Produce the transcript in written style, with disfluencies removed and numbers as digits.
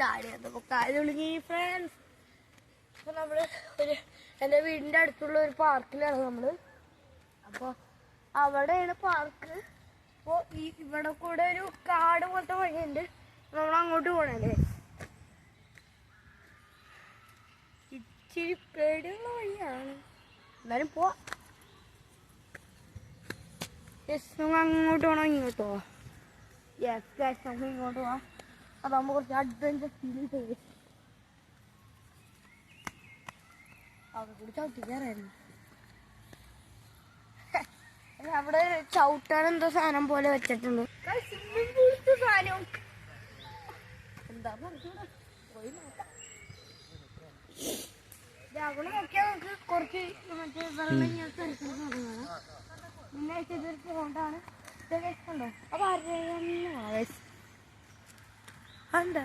ചാടിയത്. അപ്പോൾ കാലൊളുങ്ങി ഫ്രണ്ട്സ്. അപ്പോൾ നമ്മൾ എൻ്റെ വീടിൻ്റെ അടുത്തുള്ള ഒരു പാർക്കിലാണ് നമ്മൾ. അപ്പോൾ അവിടെയാണ് പാർക്ക്. അപ്പോൾ ഇവിടെ കൂടെ ഒരു കാട് പോലത്തെ വഴിയുണ്ട്. നമ്മൾ അങ്ങോട്ട് പോകണല്ലേ. ഇച്ചിരി പേടിയുള്ള വഴിയാണ്, എന്നാലും പോവാം. നമുക്ക് അങ്ങോട്ട് പോകണം, ഇങ്ങോട്ട് പോവാം. യെസ് ഗൈസ്, നമുക്ക് ഇങ്ങോട്ട് പോവാം. അതാകുമ്പോൾ കുറച്ച് അഡ്വഞ്ചർ ഫീൽ ചെയ്യും. അവിടെ കൂടി ചവിട്ടി കയറായിരുന്നു. അവിടെ ചവിട്ടാൻ എന്തോ സാധനം പോലെ വെച്ചിട്ടുണ്ട്. സ്വിമ്മിംഗ് പൂളിന്റെ സാധനം എന്താ പറഞ്ഞൂടാ, പോയി നോക്കാം. അവിടെ നോക്കിയാൽ നമുക്ക് കുറച്ച് മറ്റേ വെള്ളം ഇങ്ങനെ തെറിക്കുന്ന സാധനമാണ്. പിന്നെ ഇതൊരു പോണ്ടാണ്. ഇതൊക്കെ ഉണ്ടോ? അപ്പൊ എന്താ